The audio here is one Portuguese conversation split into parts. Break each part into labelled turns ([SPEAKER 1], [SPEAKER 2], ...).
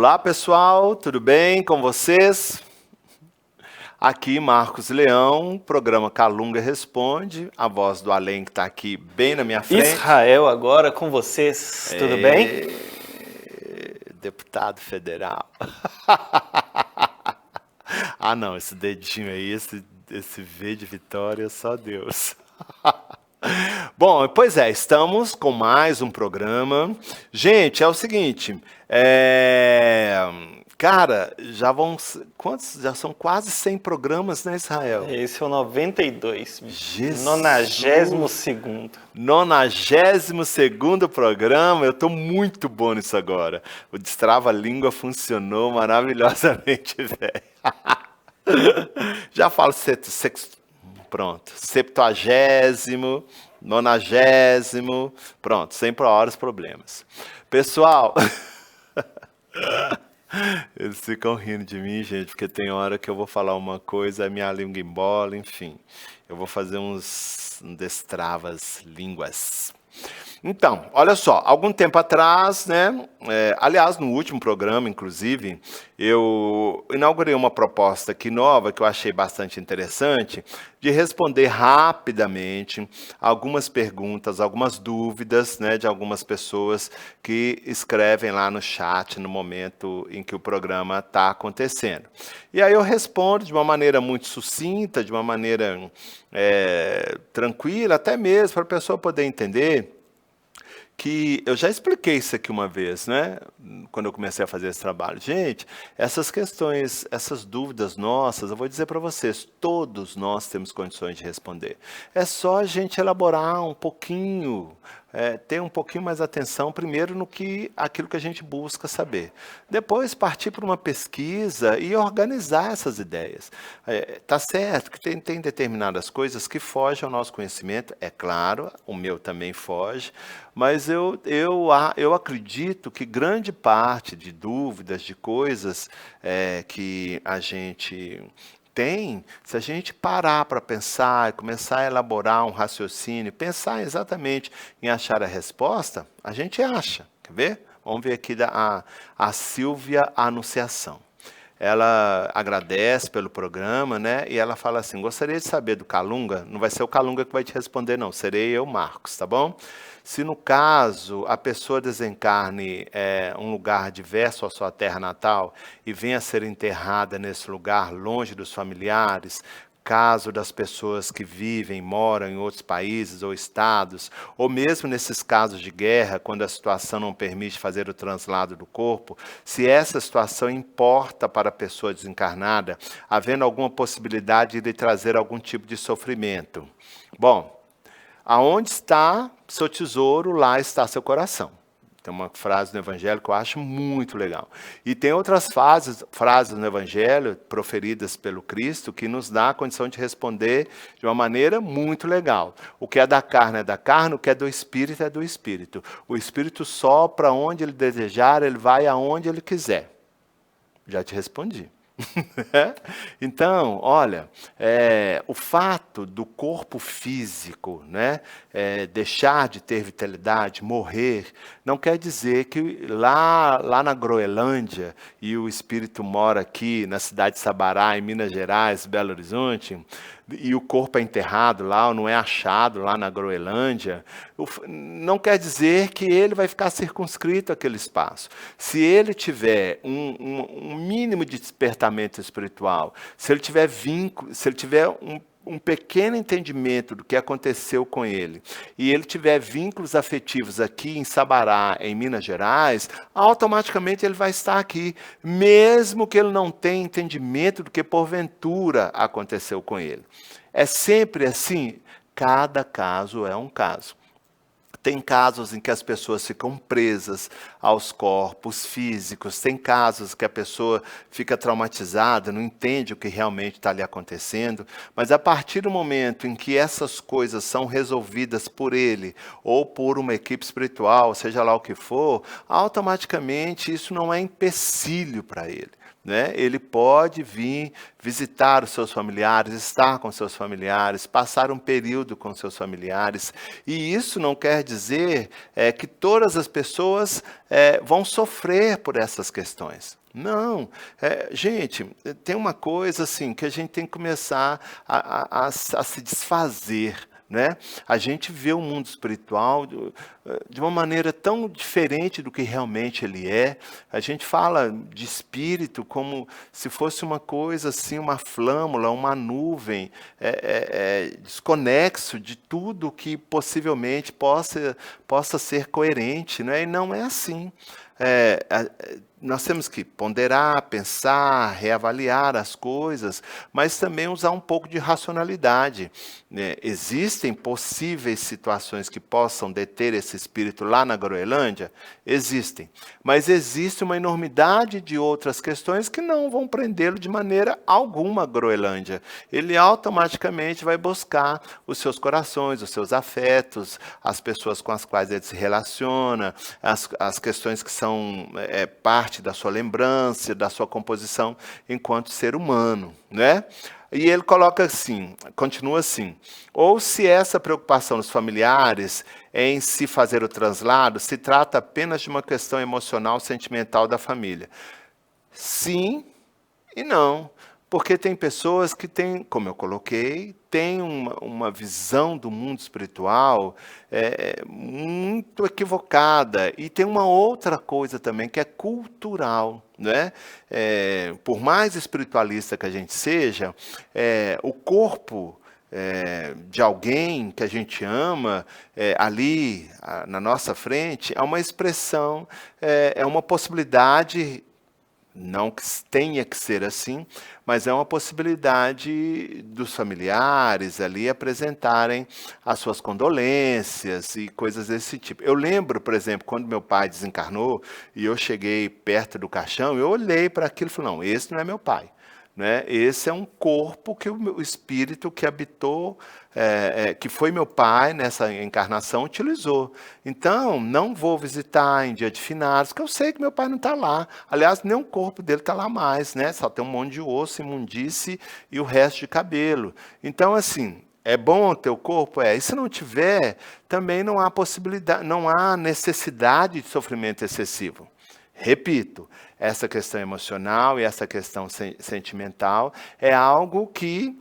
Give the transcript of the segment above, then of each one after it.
[SPEAKER 1] Olá pessoal, tudo bem com vocês? Aqui Marcos Leão, programa Calunga Responde, a voz do além que está aqui bem na minha frente.
[SPEAKER 2] Israel agora com vocês, tudo bem?
[SPEAKER 1] Deputado federal. Não, esse dedinho aí, esse V de vitória, só Deus. Bom, pois é, estamos com mais um programa. Gente, é o seguinte, cara, já são quase 100 programas, né, Israel?
[SPEAKER 2] Esse é o 92,
[SPEAKER 1] Jesus.
[SPEAKER 2] 92º.
[SPEAKER 1] 92º programa, eu tô muito bom nisso agora. O Destrava-Língua funcionou maravilhosamente, velho. Já falo pronto, 70º, 90º, pronto, 100 por hora os problemas. Pessoal, eles ficam rindo de mim, gente, porque tem hora que eu vou falar uma coisa, a minha língua embola, enfim. Eu vou fazer uns destravas-línguas. Então, olha só, algum tempo atrás, né, aliás, no último programa, inclusive, eu inaugurei uma proposta aqui nova, que eu achei bastante interessante, de responder rapidamente algumas perguntas, algumas dúvidas, né, de algumas pessoas que escrevem lá no chat no momento em que o programa está acontecendo. E aí eu respondo de uma maneira muito sucinta, de uma maneira tranquila, até mesmo para a pessoa poder entender que eu já expliquei isso aqui uma vez, né? Quando eu comecei a fazer esse trabalho. Gente, essas questões, essas dúvidas nossas, eu vou dizer para vocês, todos nós temos condições de responder. É só a gente elaborar um pouquinho, ter um pouquinho mais atenção, primeiro aquilo que a gente busca saber. Depois partir para uma pesquisa e organizar essas ideias. Tá certo que tem determinadas coisas que fogem ao nosso conhecimento, é claro, o meu também foge, mas eu acredito que grande parte de dúvidas, de coisas que a gente tem, se a gente parar para pensar e começar a elaborar um raciocínio, pensar exatamente em achar a resposta, a gente acha. Quer ver? Vamos ver aqui a Silvia Anunciação. Ela agradece pelo programa, né? E ela fala assim, gostaria de saber do Calunga, não vai ser o Calunga que vai te responder não, serei eu, Marcos, tá bom? Se no caso a pessoa desencarne um lugar diverso à sua terra natal e venha a ser enterrada nesse lugar longe dos familiares, caso das pessoas que vivem, moram em outros países ou estados, ou mesmo nesses casos de guerra, quando a situação não permite fazer o translado do corpo, se essa situação importa para a pessoa desencarnada, havendo alguma possibilidade de lhe trazer algum tipo de sofrimento. Bom, aonde está seu tesouro, lá está seu coração. Tem uma frase no Evangelho que eu acho muito legal. E tem outras frases no Evangelho, proferidas pelo Cristo, que nos dá a condição de responder de uma maneira muito legal. O que é da carne, o que é do Espírito, é do Espírito. O Espírito sopra onde ele desejar, ele vai aonde ele quiser. Já te respondi. Então, olha, o fato do corpo físico, né, deixar de ter vitalidade, morrer, não quer dizer que lá na Groenlândia, e o espírito mora aqui na cidade de Sabará, em Minas Gerais, Belo Horizonte, e o corpo é enterrado lá, ou não é achado lá na Groenlândia, não quer dizer que ele vai ficar circunscrito àquele espaço. Se ele tiver um mínimo de despertamento espiritual, se ele tiver vínculo, se ele tiver um pequeno entendimento do que aconteceu com ele, e ele tiver vínculos afetivos aqui em Sabará, em Minas Gerais, automaticamente ele vai estar aqui, mesmo que ele não tenha entendimento do que porventura aconteceu com ele. É sempre assim, cada caso é um caso. Tem casos em que as pessoas ficam presas aos corpos físicos, tem casos que a pessoa fica traumatizada, não entende o que realmente está ali acontecendo, mas a partir do momento em que essas coisas são resolvidas por ele ou por uma equipe espiritual, seja lá o que for, automaticamente isso não é empecilho para ele. né? Ele pode vir visitar os seus familiares, estar com seus familiares, passar um período com seus familiares. E isso não quer dizer que todas as pessoas vão sofrer por essas questões. Não, gente, tem uma coisa assim que a gente tem que começar a se desfazer, né? A gente vê o mundo espiritual de uma maneira tão diferente do que realmente ele é. A gente fala de espírito como se fosse uma coisa assim, uma flâmula, uma nuvem, desconexo de tudo que possivelmente possa ser coerente, né? E não é assim. Nós temos que ponderar, pensar, reavaliar as coisas, mas também usar um pouco de racionalidade, né? Existem possíveis situações que possam deter esse espírito lá na Groenlândia? Existem. Mas existe uma enormidade de outras questões que não vão prendê-lo de maneira alguma à Groenlândia. Ele automaticamente vai buscar os seus corações, os seus afetos, as pessoas com as quais ele se relaciona, as questões que são parte da sua lembrança, da sua composição enquanto ser humano, né? E ele coloca assim, continua assim: ou se essa preocupação dos familiares em se fazer o translado se trata apenas de uma questão emocional, sentimental da família. Sim e não. Porque tem pessoas que têm, como eu coloquei, têm uma visão do mundo espiritual muito equivocada. E tem uma outra coisa também, que é cultural, né? Por mais espiritualista que a gente seja, o corpo de alguém que a gente ama, ali na nossa frente, é uma expressão, é uma possibilidade. Não que tenha que ser assim, mas é uma possibilidade dos familiares ali apresentarem as suas condolências e coisas desse tipo. Eu lembro, por exemplo, quando meu pai desencarnou e eu cheguei perto do caixão, eu olhei para aquilo e falei, não, esse não é meu pai. Né? Esse é um corpo que o espírito que habitou, que foi meu pai nessa encarnação, utilizou. Então, não vou visitar em dia de finados, porque eu sei que meu pai não está lá. Aliás, nem o corpo dele está lá mais, né? Só tem um monte de osso, imundície e o resto de cabelo. Então, assim, é bom ter o corpo? E se não tiver, também não há possibilidade, não há necessidade de sofrimento excessivo. Repito, essa questão emocional e essa questão sentimental é algo que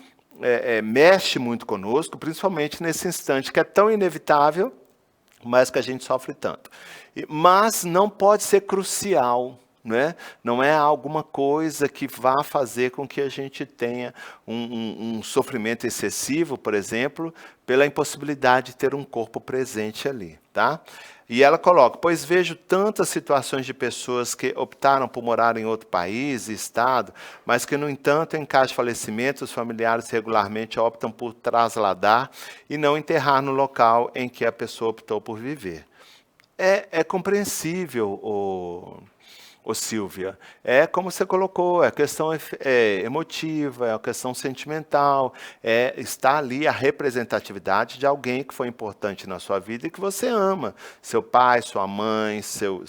[SPEAKER 1] mexe muito conosco, principalmente nesse instante que é tão inevitável, mas que a gente sofre tanto. Mas não pode ser crucial, né? Não é alguma coisa que vá fazer com que a gente tenha um sofrimento excessivo, por exemplo, pela impossibilidade de ter um corpo presente ali, tá? E ela coloca, pois vejo tantas situações de pessoas que optaram por morar em outro país e estado, mas que, no entanto, em caso de falecimento, os familiares regularmente optam por trasladar e não enterrar no local em que a pessoa optou por viver. É compreensível, Silvia, é como você colocou, é questão emotiva, é a questão sentimental, está ali a representatividade de alguém que foi importante na sua vida e que você ama, seu pai, sua mãe, seu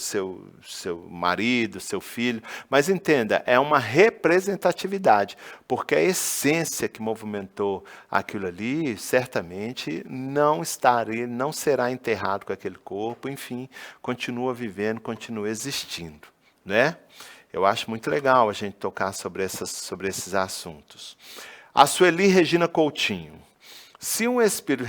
[SPEAKER 1] marido, seu filho, mas entenda, é uma representatividade, porque a essência que movimentou aquilo ali, certamente não será enterrado com aquele corpo, enfim, continua vivendo, continua existindo. Né? Eu acho muito legal a gente tocar sobre esses assuntos. A Sueli Regina Coutinho. Se um espírito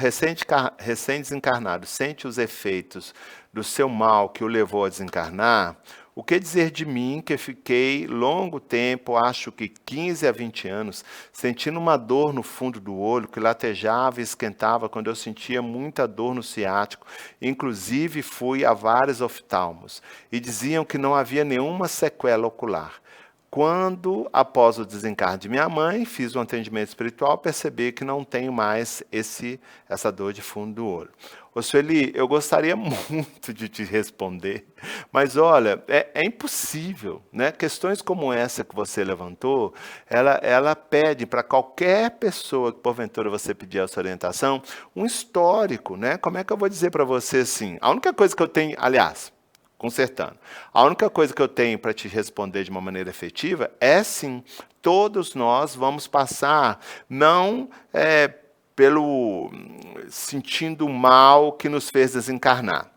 [SPEAKER 1] recém-desencarnado sente os efeitos do seu mal que o levou a desencarnar, o que dizer de mim que fiquei longo tempo, acho que 15 a 20 anos, sentindo uma dor no fundo do olho que latejava e esquentava quando eu sentia muita dor no ciático. Inclusive fui a vários oftalmos e diziam que não havia nenhuma sequela ocular. Quando, após o desencarne de minha mãe, fiz um atendimento espiritual, percebi que não tenho mais essa dor de fundo do olho. Ô Sueli, eu gostaria muito de te responder, mas olha, é impossível, né? Questões como essa que você levantou, ela pede para qualquer pessoa que porventura você pedir essa orientação, um histórico, né? Como é que eu vou dizer para você assim? A única coisa que eu tenho, aliás, consertando. A única coisa que eu tenho para te responder de uma maneira efetiva é sim, todos nós vamos passar, não pelo sentindo o mal que nos fez desencarnar.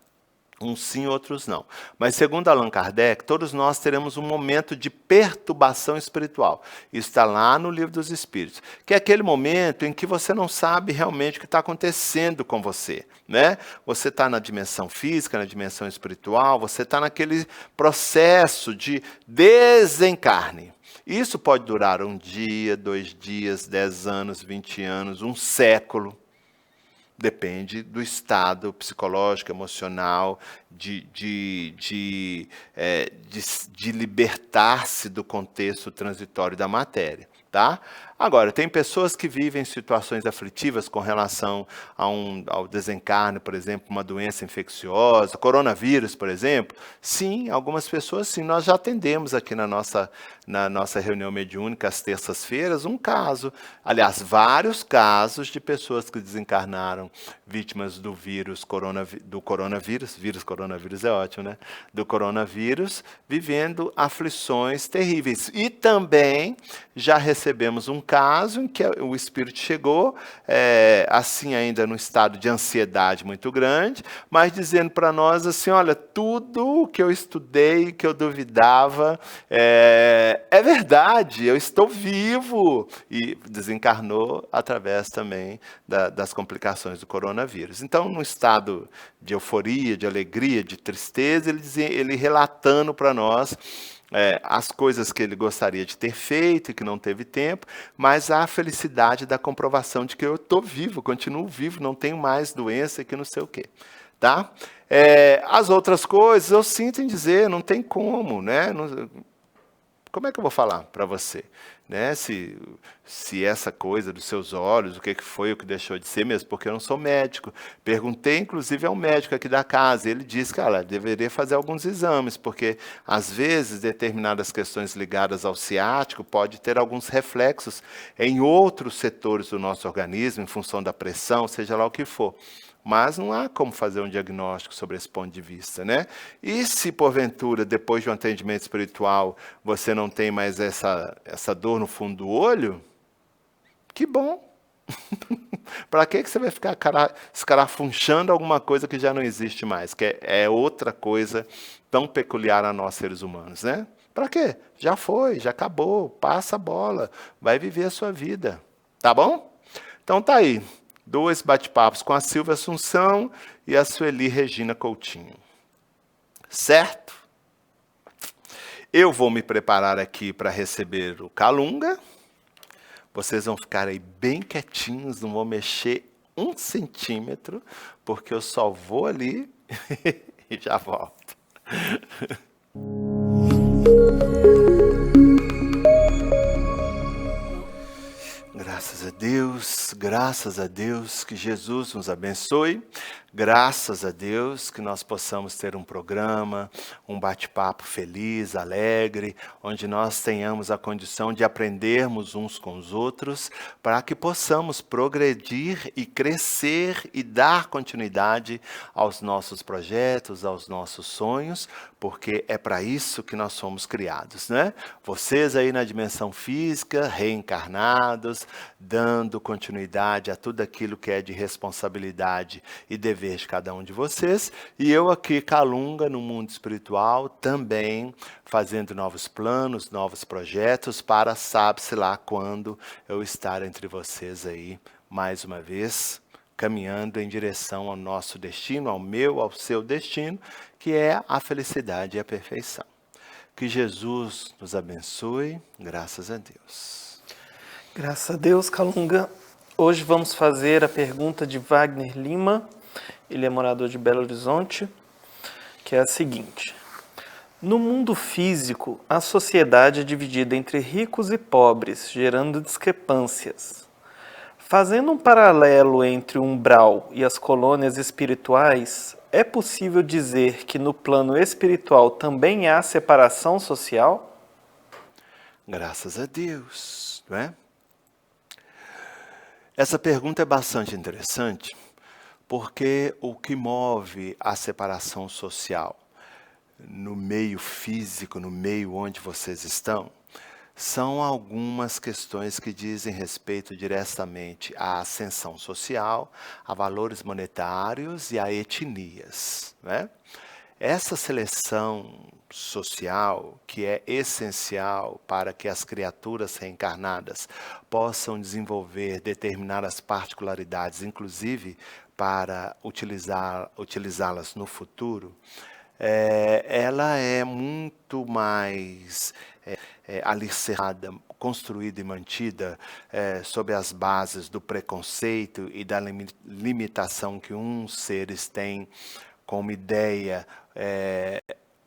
[SPEAKER 1] Uns sim, outros não. Mas segundo Allan Kardec, todos nós teremos um momento de perturbação espiritual. Isso está lá no Livro dos Espíritos, que é aquele momento em que você não sabe realmente o que está acontecendo com você, né? Você está na dimensão física, na dimensão espiritual, você está naquele processo de desencarne. Isso pode durar um dia, 2 dias, 10 anos, 20 anos, um século. Depende do estado psicológico, emocional, de libertar-se do contexto transitório da matéria. Tá? Agora, tem pessoas que vivem situações aflitivas com relação ao desencarne, por exemplo, uma doença infecciosa, coronavírus, por exemplo. Sim, algumas pessoas, sim. Nós já atendemos aqui na nossa reunião mediúnica, às terças-feiras, um caso. Aliás, vários casos de pessoas que desencarnaram vítimas do coronavírus. Vírus coronavírus é ótimo, né? Do coronavírus, vivendo aflições terríveis. E também já recebemos um caso em que o espírito chegou, assim ainda no estado de ansiedade muito grande, mas dizendo para nós assim, olha, tudo que eu estudei, que eu duvidava, é verdade, eu estou vivo. E desencarnou através também das complicações do coronavírus. Então, num estado de euforia, de alegria, de tristeza, ele relatando para nós as coisas que ele gostaria de ter feito e que não teve tempo, mas a felicidade da comprovação de que eu estou vivo, continuo vivo, não tenho mais doença e que não sei o quê. Tá? As outras coisas, eu sinto em dizer, não tem como, né? Como é que eu vou falar para você? Né? Se essa coisa dos seus olhos, o que foi, o que deixou de ser mesmo, porque eu não sou médico. Perguntei, inclusive, ao médico aqui da casa, e ele disse que deveria fazer alguns exames, porque, às vezes, determinadas questões ligadas ao ciático pode ter alguns reflexos em outros setores do nosso organismo, em função da pressão, seja lá o que for. Mas não há como fazer um diagnóstico sobre esse ponto de vista, né? E se, porventura, depois de um atendimento espiritual, você não tem mais essa dor no fundo do olho, que bom! Para que você vai ficar escarafunchando alguma coisa que já não existe mais, que é outra coisa tão peculiar a nós seres humanos, né? Para quê? Já foi, já acabou, passa a bola, vai viver a sua vida, tá bom? Então tá aí. 2 bate-papos com a Silvia Assunção e a Sueli Regina Coutinho. Certo? Eu vou me preparar aqui para receber o Calunga. Vocês vão ficar aí bem quietinhos, não vou mexer 1 centímetro, porque eu só vou ali e já volto. Graças a Deus, que Jesus nos abençoe. Graças a Deus que nós possamos ter um programa, um bate-papo feliz, alegre, onde nós tenhamos a condição de aprendermos uns com os outros, para que possamos progredir e crescer e dar continuidade aos nossos projetos, aos nossos sonhos, porque é para isso que nós somos criados, né? Vocês aí na dimensão física, reencarnados, dando continuidade a tudo aquilo que é de responsabilidade e dever de cada um de vocês, e eu aqui, Calunga, no mundo espiritual, também fazendo novos planos, novos projetos, para sabe-se lá quando eu estar entre vocês aí, mais uma vez, caminhando em direção ao nosso destino, ao meu, ao seu destino, que é a felicidade e a perfeição. Que Jesus nos abençoe, graças a Deus.
[SPEAKER 2] Graças a Deus, Calunga. Hoje vamos fazer a pergunta de Wagner Lima. Ele é morador de Belo Horizonte, que é a seguinte: no mundo físico, a sociedade é dividida entre ricos e pobres, gerando discrepâncias. Fazendo um paralelo entre o umbral e as colônias espirituais, é possível dizer que no plano espiritual também há separação social?
[SPEAKER 1] Graças a Deus, não é? Essa pergunta é bastante interessante, porque o que move a separação social no meio físico, no meio onde vocês estão, são algumas questões que dizem respeito diretamente à ascensão social, a valores monetários e a etnias, né? Essa seleção social, que é essencial para que as criaturas reencarnadas possam desenvolver determinadas particularidades, inclusive para utilizá-las no futuro, ela é muito mais alicerçada, construída e mantida sob as bases do preconceito e da limitação que uns seres têm como ideia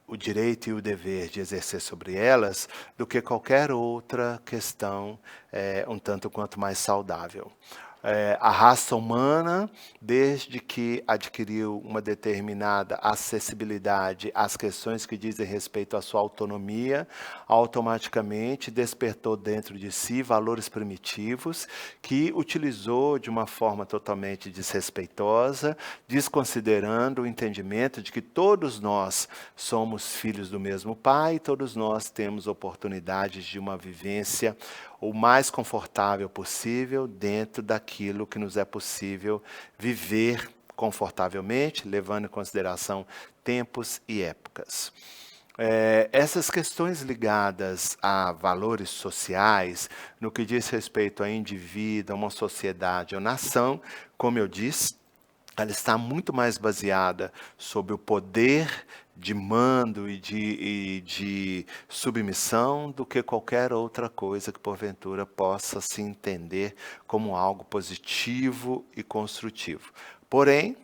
[SPEAKER 1] o direito e o dever de exercer sobre elas, do que qualquer outra questão um tanto quanto mais saudável. A raça humana, desde que adquiriu uma determinada acessibilidade às questões que dizem respeito à sua autonomia, automaticamente despertou dentro de si valores primitivos que utilizou de uma forma totalmente desrespeitosa, desconsiderando o entendimento de que todos nós somos filhos do mesmo Pai, todos nós temos oportunidades de uma vivência o mais confortável possível dentro daquilo que nos é possível viver confortavelmente, levando em consideração tempos e épocas. Essas questões ligadas a valores sociais, no que diz respeito a indivíduo, a uma sociedade ou nação, como eu disse, ela está muito mais baseada sobre o poder de mando e de submissão do que qualquer outra coisa que porventura possa se entender como algo positivo e construtivo. Porém,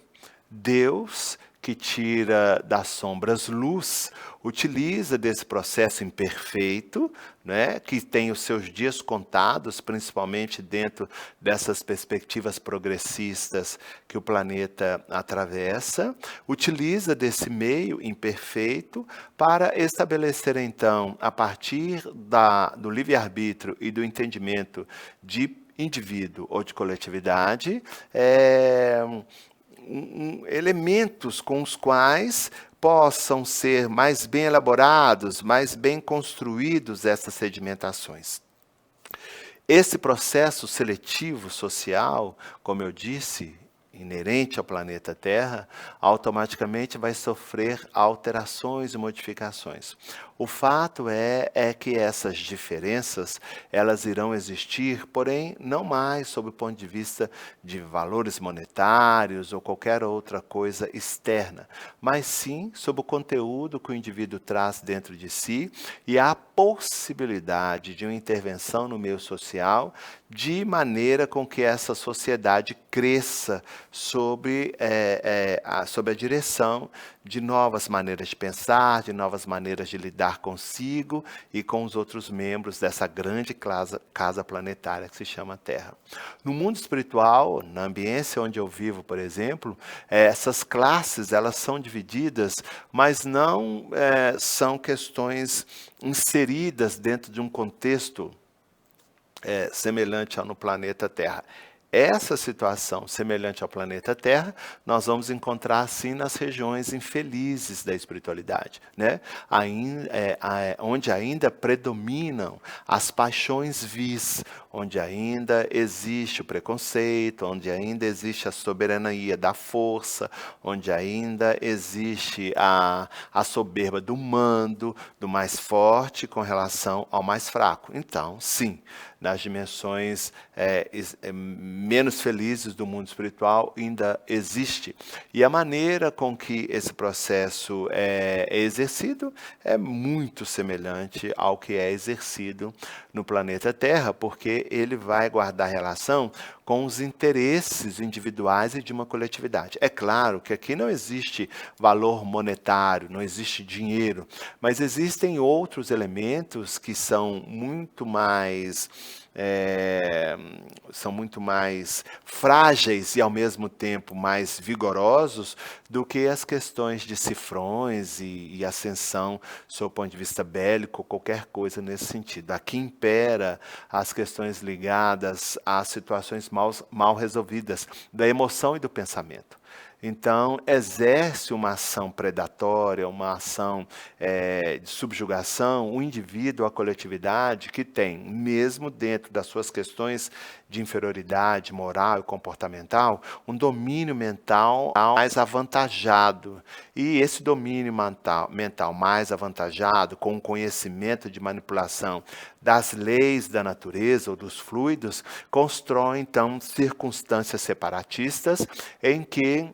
[SPEAKER 1] Deus, que tira das sombras luz, utiliza desse processo imperfeito, né, que tem os seus dias contados, principalmente dentro dessas perspectivas progressistas que o planeta atravessa, utiliza desse meio imperfeito para estabelecer, então, a partir do livre-arbítrio e do entendimento de indivíduo ou de coletividade, elementos com os quais possam ser mais bem elaborados, mais bem construídos essas sedimentações. Esse processo seletivo social, como eu disse, inerente ao planeta Terra, automaticamente vai sofrer alterações e modificações. O fato é que essas diferenças, elas irão existir, porém, não mais sob o ponto de vista de valores monetários ou qualquer outra coisa externa, mas sim sob o conteúdo que o indivíduo traz dentro de si e a possibilidade de uma intervenção no meio social, de maneira com que essa sociedade cresça sob a direção de novas maneiras de pensar, de novas maneiras de lidar consigo e com os outros membros dessa grande casa planetária que se chama Terra. No mundo espiritual, na ambiência onde eu vivo, por exemplo, essas classes elas são divididas, mas não são questões inseridas dentro de um contexto semelhante ao no planeta Terra. Essa situação semelhante ao planeta Terra, nós vamos encontrar sim nas regiões infelizes da espiritualidade, né? Onde ainda predominam as paixões vis, onde ainda existe o preconceito, onde ainda existe a soberania da força, onde ainda existe a soberba do mando, do mais forte com relação ao mais fraco. Então, sim, nas dimensões menos felizes do mundo espiritual ainda existe. E a maneira com que esse processo é exercido é muito semelhante ao que é exercido no planeta Terra, porque ele vai guardar relação com os interesses individuais e de uma coletividade. É claro que aqui não existe valor monetário, não existe dinheiro, mas existem outros elementos que são muito mais frágeis e ao mesmo tempo mais vigorosos do que as questões de cifrões e ascensão sob o ponto de vista bélico, qualquer coisa nesse sentido. Aqui impera as questões ligadas às situações mal resolvidas da emoção e do pensamento. Então, exerce uma ação predatória, uma ação de subjugação, o indivíduo, a coletividade, que tem, mesmo dentro das suas questões de inferioridade moral e comportamental, um domínio mental mais avantajado. E esse domínio mental mais avantajado, com o conhecimento de manipulação das leis da natureza ou dos fluidos, constrói, então, circunstâncias separatistas em que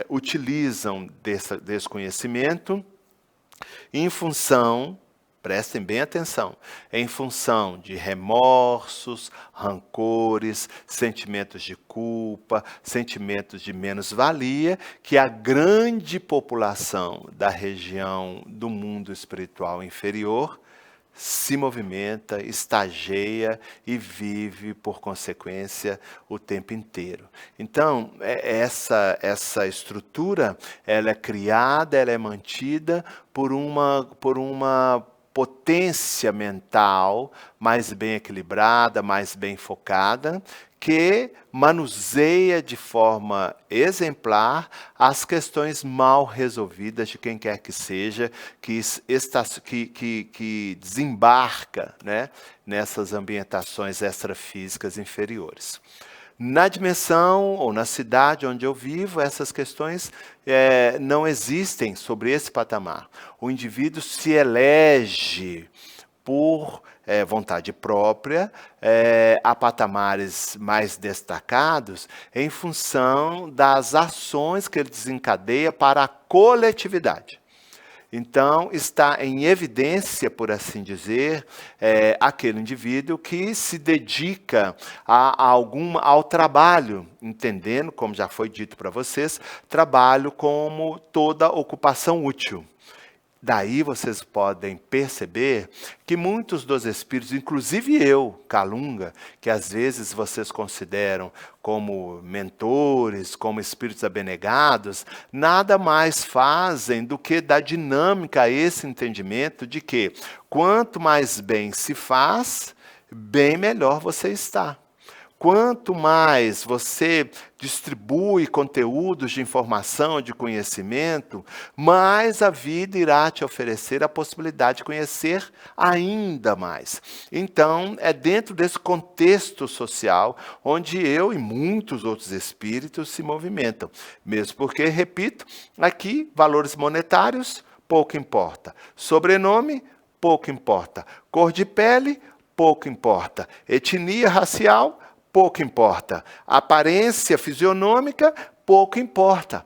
[SPEAKER 1] utilizam desse conhecimento em função, prestem bem atenção, em função de remorsos, rancores, sentimentos de culpa, sentimentos de menos-valia, que a grande população da região do mundo espiritual inferior se movimenta, estageia e vive, por consequência, o tempo inteiro. Então, essa estrutura, ela é criada, ela é mantida por uma potência mental mais bem equilibrada, mais bem focada, que manuseia de forma exemplar as questões mal resolvidas de quem quer que seja, que desembarca, né, nessas ambientações extrafísicas inferiores. Na dimensão ou na cidade onde eu vivo, essas questões não existem sobre esse patamar. O indivíduo se elege por vontade própria a patamares mais destacados em função das ações que ele desencadeia para a coletividade. Então, está em evidência, por assim dizer, aquele indivíduo que se dedica ao trabalho, entendendo, como já foi dito para vocês, trabalho como toda ocupação útil. Daí vocês podem perceber que muitos dos espíritos, inclusive eu, Kalunga, que às vezes vocês consideram como mentores, como espíritos abnegados, nada mais fazem do que dar dinâmica a esse entendimento de que quanto mais bem se faz, bem melhor você está. Quanto mais você distribui conteúdos de informação, de conhecimento, mais a vida irá te oferecer a possibilidade de conhecer ainda mais. Então, é dentro desse contexto social onde eu e muitos outros espíritos se movimentam. Mesmo porque, repito, aqui, valores monetários, pouco importa. Sobrenome, pouco importa. Cor de pele, pouco importa. Etnia racial, pouco importa. Aparência fisionômica, pouco importa.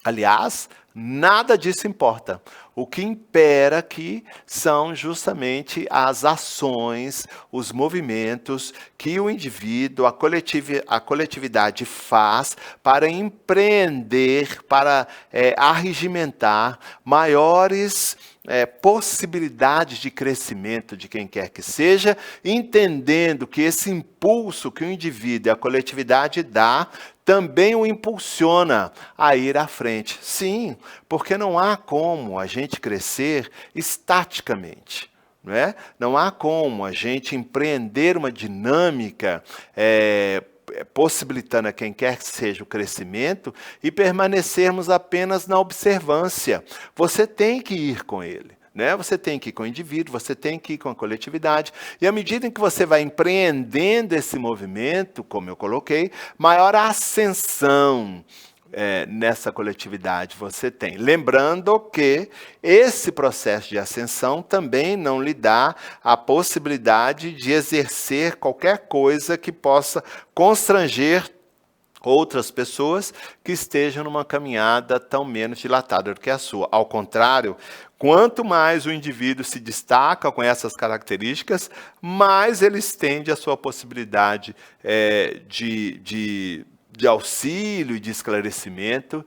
[SPEAKER 1] Aliás, nada disso importa. O que impera aqui são justamente as ações, os movimentos que o indivíduo, a coletividade faz para empreender, para arregimentar maiores possibilidades de crescimento de quem quer que seja, entendendo que esse impulso que o indivíduo e a coletividade dá também o impulsiona a ir à frente. Sim, porque não há como a gente crescer estaticamente. Não é? Não há como a gente empreender uma dinâmica possibilitando a quem quer que seja o crescimento e permanecermos apenas na observância. Você tem que ir com ele. Né? Você tem que ir com o indivíduo, você tem que ir com a coletividade. E à medida em que você vai empreendendo esse movimento, como eu coloquei, maior a ascensão nessa coletividade você tem. Lembrando que esse processo de ascensão também não lhe dá a possibilidade de exercer qualquer coisa que possa constranger outras pessoas que estejam numa caminhada tão menos dilatada do que a sua. Ao contrário, quanto mais o indivíduo se destaca com essas características, mais ele estende a sua possibilidade de auxílio e de esclarecimento,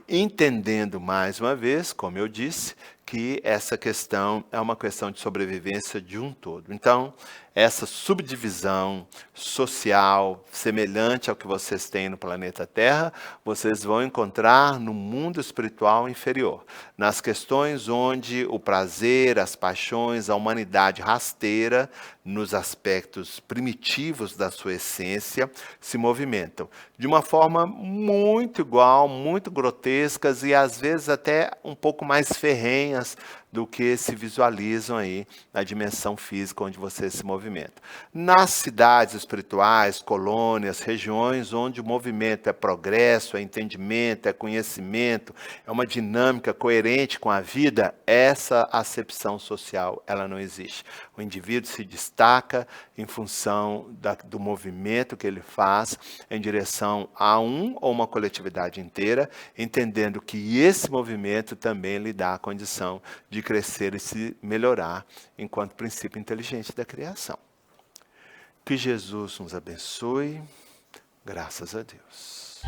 [SPEAKER 1] entendendo mais uma vez, como eu disse, que essa questão é uma questão de sobrevivência de um todo. Então, essa subdivisão social, semelhante ao que vocês têm no planeta Terra, vocês vão encontrar no mundo espiritual inferior, nas questões onde o prazer, as paixões, a humanidade rasteira, nos aspectos primitivos da sua essência, se movimentam de uma forma muito igual, muito grotescas e às vezes até um pouco mais ferrenhas do que se visualizam aí na dimensão física onde você se movimenta. Nas cidades espirituais, colônias, regiões onde o movimento é progresso, é entendimento, é conhecimento, é uma dinâmica coerente com a vida, essa acepção social ela não existe. O indivíduo se destaca em função do movimento que ele faz em direção a um ou uma coletividade inteira, entendendo que esse movimento também lhe dá a condição de crescer e se melhorar enquanto princípio inteligente da criação. Que Jesus nos abençoe. Graças a Deus.